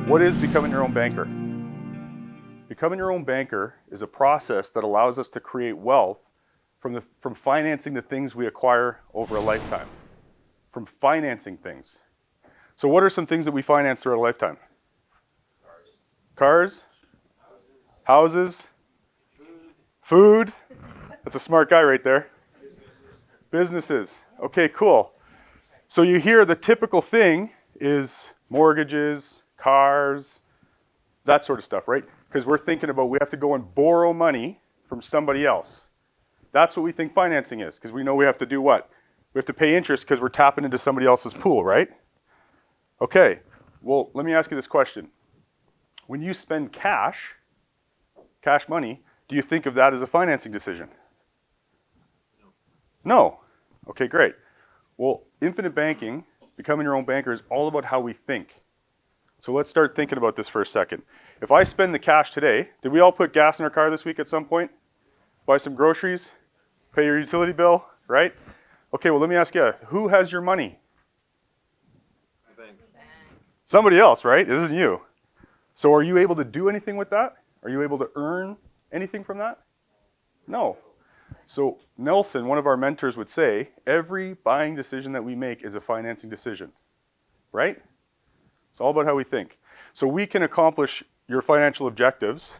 What is becoming your own banker? Becoming your own banker is a process that allows us to create wealth from financing the things we acquire over a lifetime. From financing things. So what are some things that we finance throughout a lifetime? Cars? Houses? Food? That's a smart guy right there. Businesses. Okay, cool. So you hear the typical thing is mortgages, cars, that sort of stuff, right? Because we're thinking about we have to go and borrow money from somebody else. That's what we think financing is, because we know we have to do what? We have to pay interest because we're tapping into somebody else's pool, right? Okay, well, let me ask you this question. When you spend cash money, do you think of that as a financing decision? No. Okay, great. Well, infinite banking, becoming your own banker, is all about how we think. So let's start thinking about this for a second. If I spend the cash today, did we all put gas in our car this week at some point? Buy some groceries? Pay your utility bill, right? Okay, well, let me ask you, who has your money? The bank. Somebody else, right? It isn't you. So are you able to do anything with that? Are you able to earn anything from that? No. So Nelson, one of our mentors, would say, every buying decision that we make is a financing decision, right? It's all about how we think. So we can accomplish your financial objectives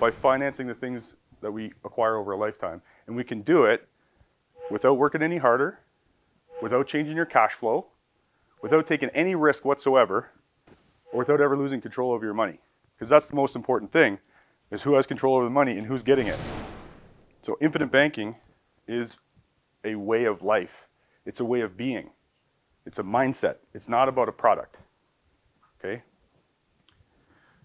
by financing the things that we acquire over a lifetime. And we can do it without working any harder, without changing your cash flow, without taking any risk whatsoever, or without ever losing control over your money. Because that's the most important thing, is who has control over the money and who's getting it. So infinite banking is a way of life. It's a way of being. It's a mindset. It's not about a product. Okay?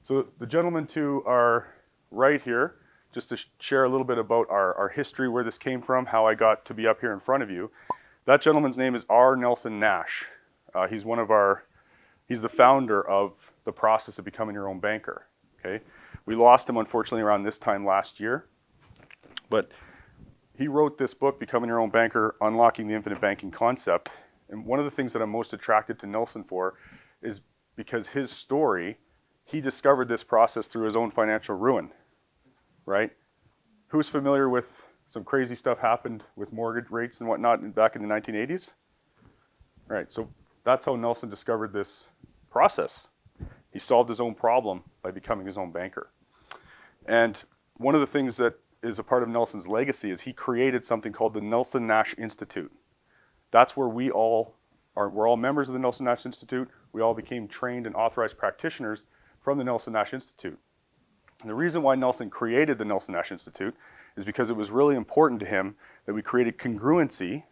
So the gentleman to our right here, just to share a little bit about our history, where this came from, how I got to be up here in front of you. That gentleman's name is R. Nelson Nash. He's the founder of the process of becoming your own banker. Okay? We lost him, unfortunately, around this time last year. But he wrote this book, Becoming Your Own Banker, Unlocking the Infinite Banking Concept. And one of the things that I'm most attracted to Nelson for is because his story, he discovered this process through his own financial ruin, right? Who's familiar with some crazy stuff happened with mortgage rates and whatnot back in the 1980s? Right, so that's how Nelson discovered this process. He solved his own problem by becoming his own banker. And one of the things that is a part of Nelson's legacy is he created something called the Nelson Nash Institute. That's where we're all members of the Nelson Nash Institute. We all became trained and authorized practitioners from the Nelson Nash Institute. And the reason why Nelson created the Nelson Nash Institute is because it was really important to him that we created congruency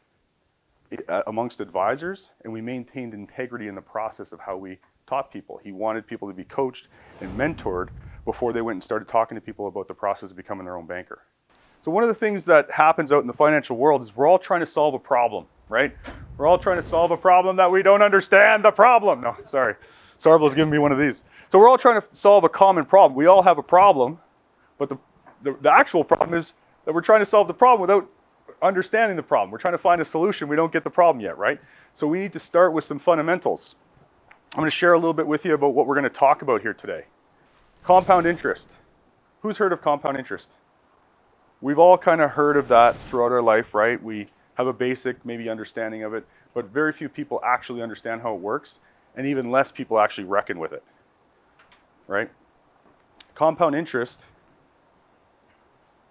amongst advisors, and we maintained integrity in the process of how we taught people. He wanted people to be coached and mentored before they went and started talking to people about the process of becoming their own banker. So one of the things that happens out in the financial world is we're all trying to solve a problem, right? We're all trying to solve a problem that we don't understand the problem. No, sorry. Sarbel's giving me one of these. So we're all trying to solve a common problem. We all have a problem, but the actual problem is that we're trying to solve the problem without understanding the problem. We're trying to find a solution. We don't get the problem yet, right? So we need to start with some fundamentals. I'm going to share a little bit with you about what we're going to talk about here today. Compound interest. Who's heard of compound interest? We've all kind of heard of that throughout our life, right? We have a basic maybe understanding of it, but very few people actually understand how it works, and even less people actually reckon with it, right? Compound interest,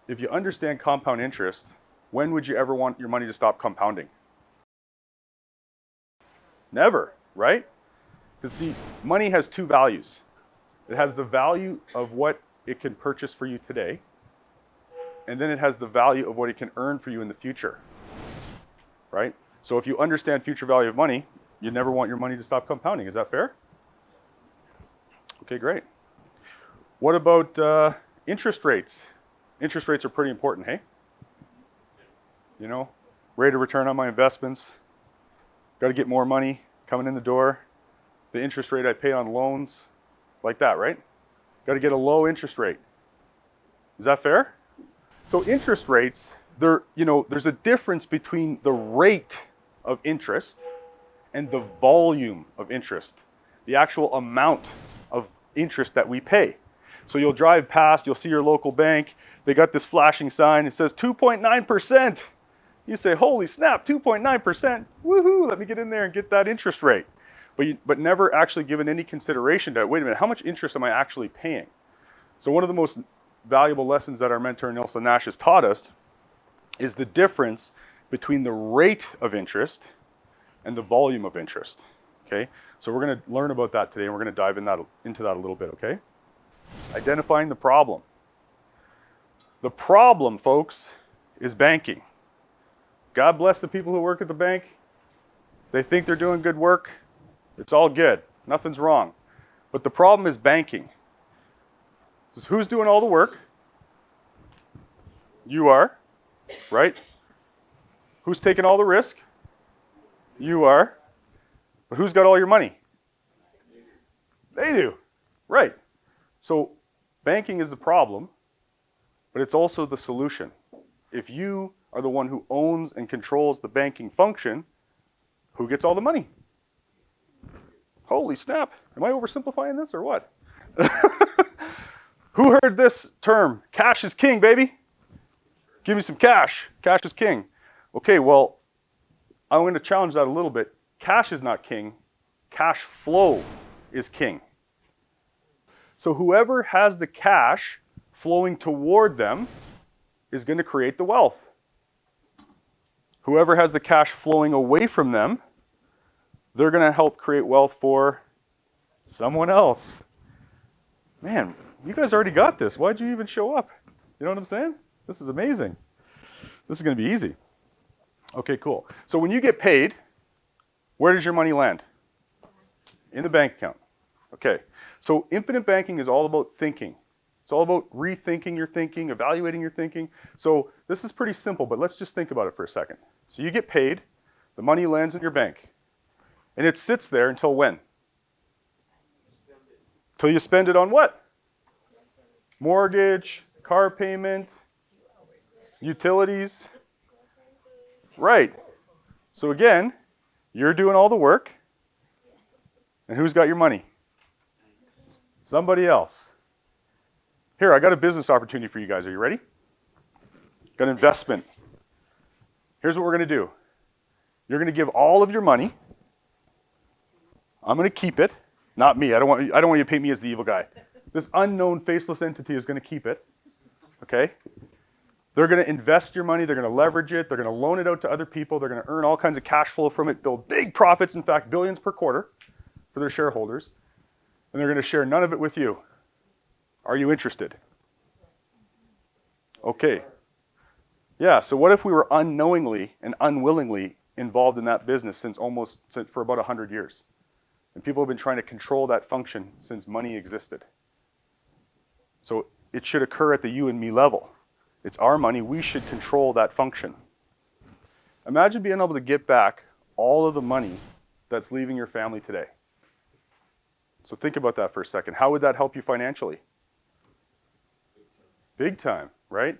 if you understand compound interest, when would you ever want your money to stop compounding? Never, right? Because see, money has two values. It has the value of what it can purchase for you today, and then it has the value of what it can earn for you in the future, right? So if you understand future value of money, you never want your money to stop compounding. Is that fair? Okay, great. What about interest rates? Interest rates are pretty important, hey? You know, rate of return on my investments, got to get more money coming in the door, the interest rate I pay on loans, like that, right? Got to get a low interest rate. Is that fair? So interest rates, there's a difference between the rate of interest and the volume of interest, the actual amount of interest that we pay. So you'll drive past, you'll see your local bank, they got this flashing sign, it says 2.9%. You say, holy snap, 2.9%, woohoo, let me get in there and get that interest rate. But never actually given any consideration to, wait a minute, how much interest am I actually paying? So one of the most valuable lessons that our mentor Nelson Nash has taught us is the difference between the rate of interest and the volume of interest, okay? So we're gonna learn about that today, and we're gonna dive into that a little bit, okay? Identifying the problem. The problem, folks, is banking. God bless the people who work at the bank. They think they're doing good work. It's all good. Nothing's wrong. But the problem is banking. So who's doing all the work? You are, right? Who's taking all the risk? You are. But who's got all your money? They do. Right. So banking is the problem, but it's also the solution. If you are the one who owns and controls the banking function, who gets all the money? Holy snap. Am I oversimplifying this or what? Who heard this term? Cash is king, baby. Give me some cash. Cash is king. Okay, well, I'm going to challenge that a little bit. Cash is not king. Cash flow is king. So whoever has the cash flowing toward them is going to create the wealth. Whoever has the cash flowing away from them, they're going to help create wealth for someone else. Man, you guys already got this. Why'd you even show up? You know what I'm saying? This is amazing. This is going to be easy. Okay, cool. So when you get paid, where does your money land? In the bank account. Okay. So infinite banking is all about thinking. It's all about rethinking your thinking, evaluating your thinking. So this is pretty simple, but let's just think about it for a second. So you get paid, the money lands in your bank, and it sits there until when? Till you spend it on what? Mortgage, car payment, utilities. Right. So again, you're doing all the work, and who's got your money? Somebody else. Here, I got a business opportunity for you guys. Are you ready? Got an investment. Here's what we're going to do. You're going to give all of your money. I'm going to keep it. Not me. I don't want you to paint me as the evil guy. This unknown faceless entity is going to keep it. Okay? They're going to invest your money. They're going to leverage it. They're going to loan it out to other people. They're going to earn all kinds of cash flow from it, build big profits, in fact, billions per quarter for their shareholders. And they're going to share none of it with you. Are you interested? Okay. Yeah, so what if we were unknowingly and unwillingly involved in that business for about 100 years? And people have been trying to control that function since money existed. So it should occur at the you and me level. It's our money, we should control that function. Imagine being able to get back all of the money that's leaving your family today. So think about that for a second. How would that help you financially? Big time, right?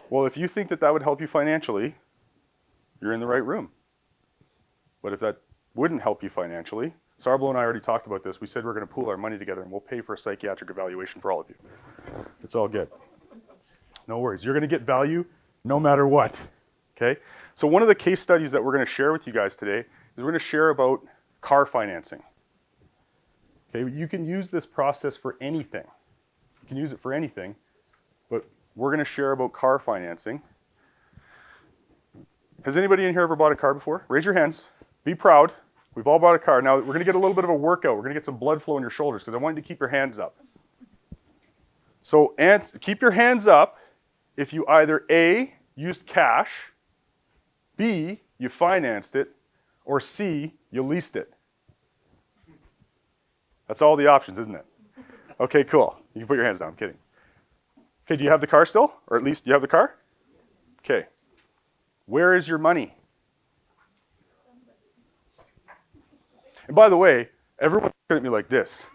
Well, if you think that would help you financially, you're in the right room. But if that wouldn't help you financially, Sarblo and I already talked about this. We said we're going to pool our money together and we'll pay for a psychiatric evaluation for all of you. It's all good. No worries. You're going to get value no matter what. Okay? So one of the case studies that we're going to share with you guys today is we're going to share about car financing. Okay, you can use this process for anything. You can use it for anything, but we're going to share about car financing. Has anybody in here ever bought a car before? Raise your hands. Be proud. We've all bought a car. Now, we're going to get a little bit of a workout. We're going to get some blood flow in your shoulders because I want you to keep your hands up. So, keep your hands up if you either A, used cash, B, you financed it, or C, you leased it. That's all the options, isn't it? Okay, cool. You can put your hands down. I'm kidding. Okay, do you have the car still? Or at least you have the car? Okay. Where is your money? And by the way, everyone's looking at me like this.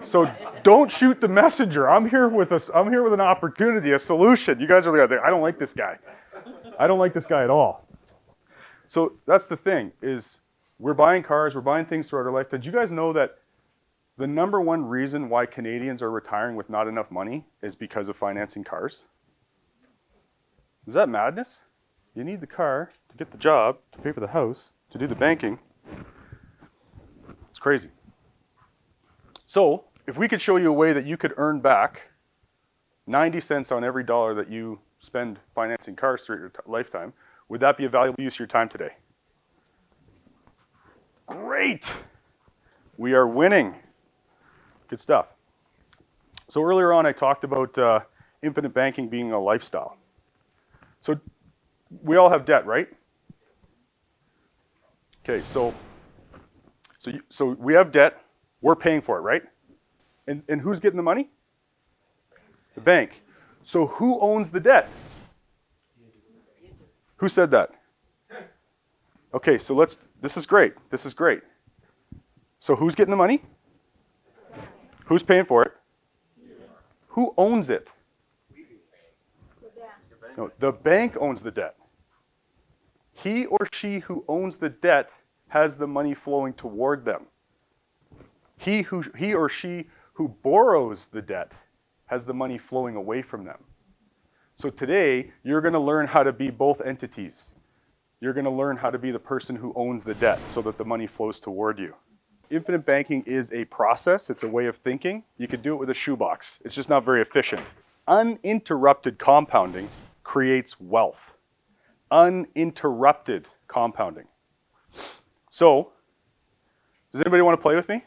So don't shoot the messenger. I'm here with an opportunity, a solution. You guys are like, I don't like this guy. I don't like this guy at all. So that's the thing, is we're buying cars, we're buying things throughout our life. Did you guys know that The number one reason why Canadians are retiring with not enough money is because of financing cars. Is that madness? You need the car to get the job, to pay for the house, to do the banking. It's crazy. So, if we could show you a way that you could earn back 90 cents on every dollar that you spend financing cars throughout your lifetime, would that be a valuable use of your time today? Great! We are winning. Good stuff. So earlier on, I talked about infinite banking being a lifestyle. So we all have debt, right? Okay, so we have debt. We're paying for it, right? And who's getting the money? The bank. So who owns the debt? Who said that? Okay, so this is great. This is great. So who's getting the money? Who's paying for it? Who owns it? No, the bank owns the debt. He or she who owns the debt has the money flowing toward them. He or she who borrows the debt has the money flowing away from them. So today, you're going to learn how to be both entities. You're going to learn how to be the person who owns the debt so that the money flows toward you. Infinite banking is a process. It's a way of thinking. You could do it with a shoebox. It's just not very efficient. Uninterrupted compounding creates wealth. Uninterrupted compounding. So, does anybody want to play with me?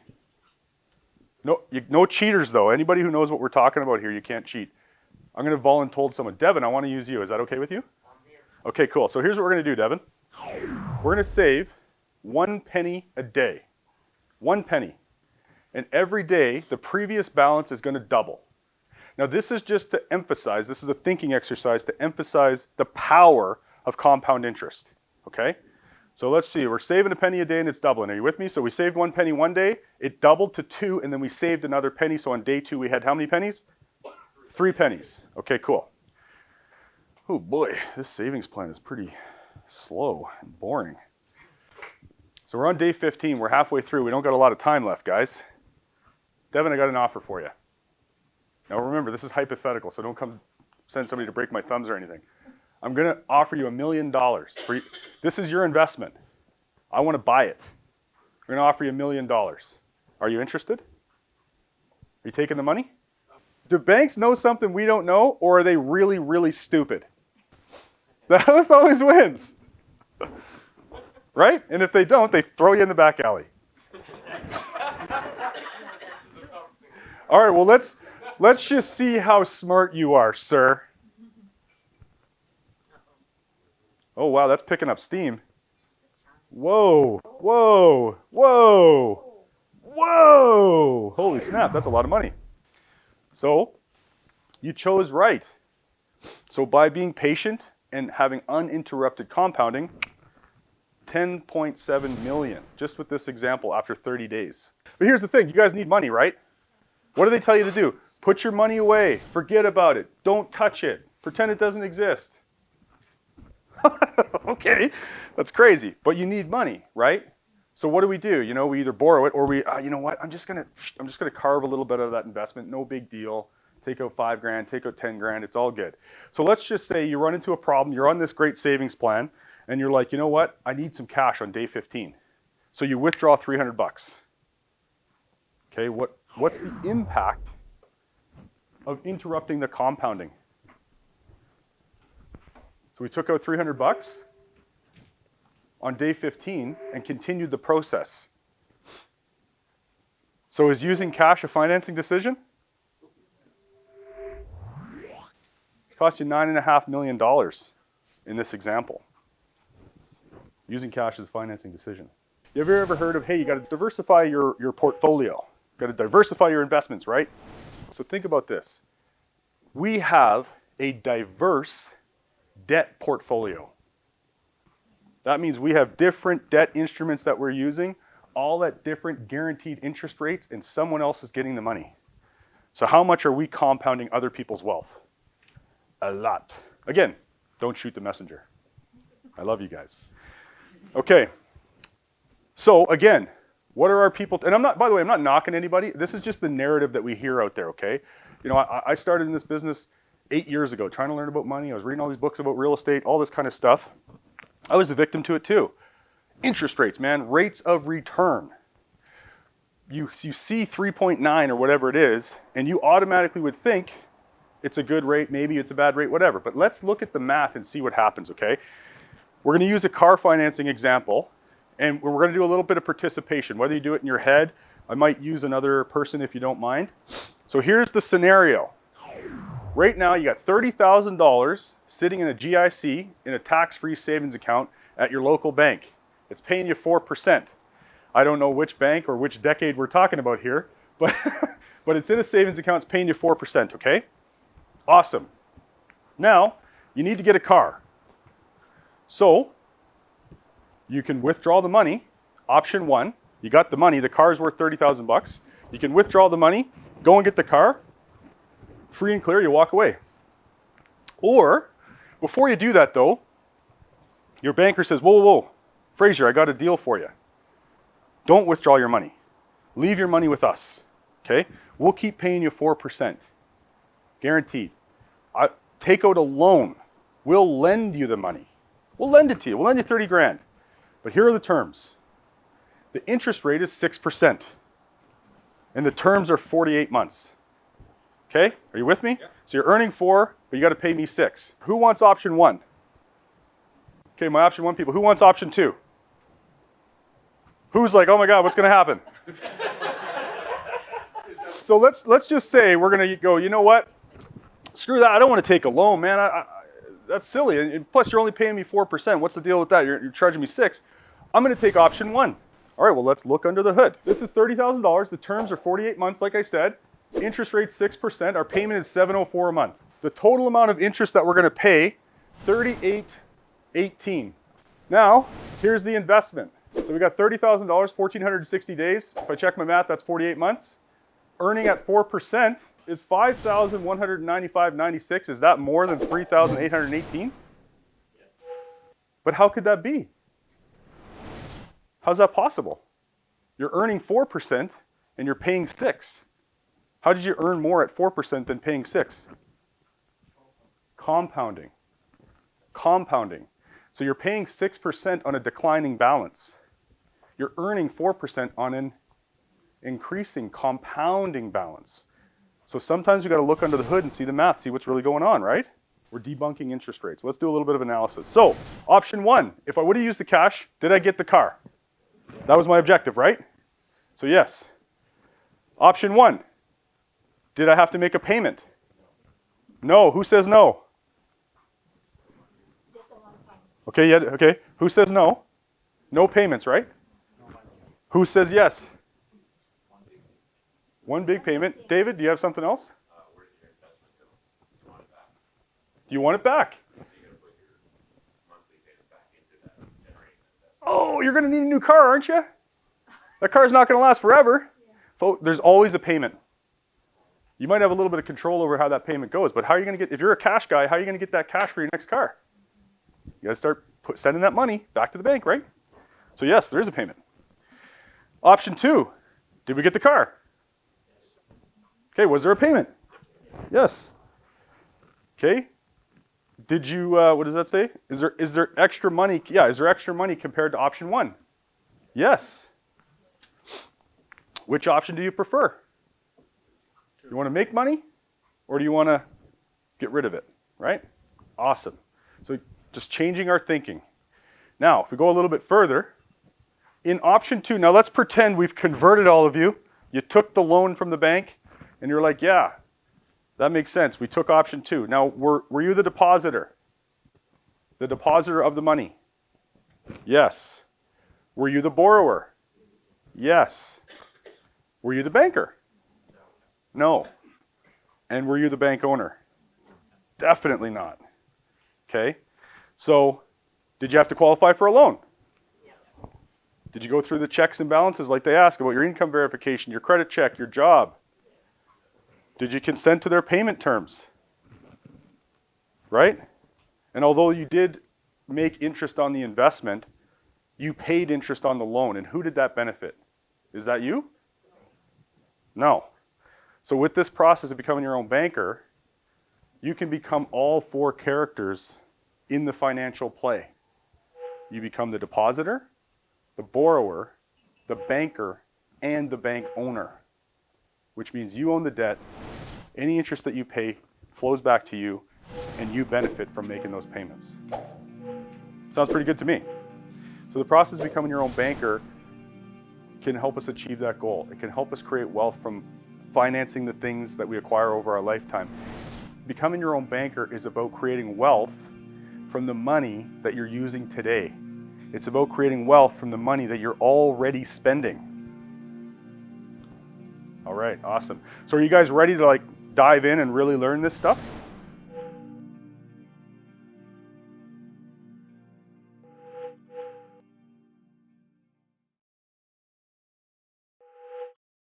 No cheaters, though. Anybody who knows what we're talking about here, you can't cheat. I'm going to volunteer someone. Devin, I want to use you. Is that okay with you? Okay, cool. So here's what we're going to do, Devin. We're going to save 1 penny a day. 1 penny. And every day, the previous balance is going to double. Now, this is just to emphasize, this is a thinking exercise to emphasize the power of compound interest, okay? So let's see, we're saving a penny a day and it's doubling. Are you with me? So we saved 1 penny one day, it doubled to 2, and then we saved another penny. So on day 2, we had how many pennies? 3 pennies. Okay, cool. Oh boy, this savings plan is pretty slow and boring. So we're on day 15, we're halfway through. We don't got a lot of time left, guys. Devin, I got an offer for you. Now remember, this is hypothetical, so don't come send somebody to break my thumbs or anything. I'm gonna offer you $1 million. This is your investment. I wanna buy it. I'm gonna offer you $1 million. Are you interested? Are you taking the money? Do banks know something we don't know, or are they really, really stupid? The house always wins. Right? And if they don't, they throw you in the back alley. All right, well, let's just see how smart you are, sir. Oh, wow, that's picking up steam. Whoa, whoa, whoa, whoa. Holy snap, that's a lot of money. So, you chose right. So by being patient and having uninterrupted compounding, 10.7 million, just with this example after 30 days. But here's the thing, you guys need money, right? What do they tell you to do? Put your money away, forget about it, don't touch it, pretend it doesn't exist. Okay, that's crazy, but you need money, right? So what do? You know, we either borrow it or we, you know what, I'm just gonna carve a little bit of that investment, no big deal. Take out 5 grand, take out 10 grand, it's all good. So let's just say you run into a problem, you're on this great savings plan, and you're like, you know what, I need some cash on day 15. So you withdraw 300 bucks. Okay, what's the impact of interrupting the compounding? So we took out 300 bucks on day 15 and continued the process. So is using cash a financing decision? It cost you $9.5 million in this example. Using cash is a financing decision. You ever heard of, hey, you got to diversify your portfolio. You got to diversify your investments, right? So think about this. We have a diverse debt portfolio. That means we have different debt instruments that we're using, all at different guaranteed interest rates, and someone else is getting the money. So how much are we compounding other people's wealth? A lot. Again, don't shoot the messenger. I love you guys. Okay. So again, What are our people, and I'm not, by the way, I'm not knocking anybody. This is just the narrative that we hear out there, okay? You know, I started in this business 8 years ago, trying to learn about money. I was reading all these books about real estate, all this kind of stuff. I was a victim to it too. Interest rates, man, rates of return. You see 3.9 or whatever it is, and you automatically would think it's a good rate, maybe it's a bad rate, whatever. But let's look at the math and see what happens, okay? We're gonna use a car financing example, and we're gonna do a little bit of participation. Whether you do it in your head, I might use another person if you don't mind. So here's the scenario. Right now, you got $30,000 sitting in a GIC, in a tax-free savings account at your local bank. It's paying you 4%. I don't know which bank or which decade we're talking about here, but, but it's in a savings account, it's paying you 4%, okay? Awesome. Now, you need to get a car. So, you can withdraw the money, option one. You got the money, the car's worth 30,000 bucks. You can withdraw the money, go and get the car, free and clear, you walk away. Or, before you do that though, your banker says, whoa, whoa, whoa, Fraser, I got a deal for you. Don't withdraw your money. Leave your money with us, okay? We'll keep paying you 4%, guaranteed. Take out a loan. We'll lend you the money. We'll lend it to you. We'll lend you 30 grand. But here are the terms. The interest rate is 6%, and the terms are 48 months. Okay, are you with me? Yeah. So you're earning 4, but you got to pay me 6. Who wants option 1? Okay, my option 1 people. Who wants option 2? Who's like, oh my God, what's going to happen? So let's just say we're going to go, you know what? Screw that. I don't want to take a loan, man. That's silly. And plus, you're only paying me 4%. What's the deal with that? You're charging me 6. I'm going to take option 1. All right, well, let's look under the hood. This is $30,000. The terms are 48 months, like I said. Interest rate 6%. Our payment is $704 a month. The total amount of interest that we're going to pay, $38.18. Now, here's the investment. So we got $30,000, 1,460 days. If I check my math, that's 48 months. Earning at 4% is $5,195.96. Is that more than $3,818? But how could that be? How's that possible? You're earning 4% and you're paying 6. How did you earn more at 4% than paying 6? Compounding. Compounding. So you're paying 6% on a declining balance. You're earning 4% on an increasing, compounding balance. So sometimes you got to look under the hood and see the math, see what's really going on, right? We're debunking interest rates. Let's do a little bit of analysis. So, option 1, if I would have used the cash, did I get the car? That was my objective, right? So yes. Option 1, did I have to make a payment? No. Who says no? Okay, yeah, okay. Who says no? No payments, right? Who says yes? One big payment. David, do you have something else? Where did your investment go? You want it back. Do you want it back? So you got to put your monthly payment back into that generating investment. Oh, you're going to need a new car, aren't you? That car's not going to last forever. Folks, there's always a payment. You might have a little bit of control over how that payment goes, but how are you going to get, if you're a cash guy, how are you going to get that cash for your next car? You got to start sending that money back to the bank, right? So yes, there is a payment. Option 2, did we get the car? Okay, was there a payment? Yes. Okay. Did you, what does that say? Is there extra money? Yeah, is there extra money compared to option 1? Yes. Which option do you prefer? You want to make money or do you want to get rid of it, right? Awesome. So just changing our thinking. Now, if we go a little bit further, in option 2, now let's pretend we've converted all of you. You took the loan from the bank and you're like, yeah, that makes sense. We took option 2. Now, were you the depositor? The depositor of the money? Yes. Were you the borrower? Yes. Were you the banker? No. And were you the bank owner? Definitely not. Okay. So, did you have to qualify for a loan? Yes. Did you go through the checks and balances like they ask about your income verification, your credit check, your job? Did you consent to their payment terms? Right? And although you did make interest on the investment, you paid interest on the loan. And who did that benefit? Is that you? No. So with this process of becoming your own banker, you can become all four characters in the financial play. You become the depositor, the borrower, the banker, and the bank owner, which means you own the debt. Any interest that you pay flows back to you, and you benefit from making those payments. Sounds pretty good to me. So the process of becoming your own banker can help us achieve that goal. It can help us create wealth from financing the things that we acquire over our lifetime. Becoming your own banker is about creating wealth from the money that you're using today. It's about creating wealth from the money that you're already spending. All right, awesome. So are you guys ready to dive in and really learn this stuff?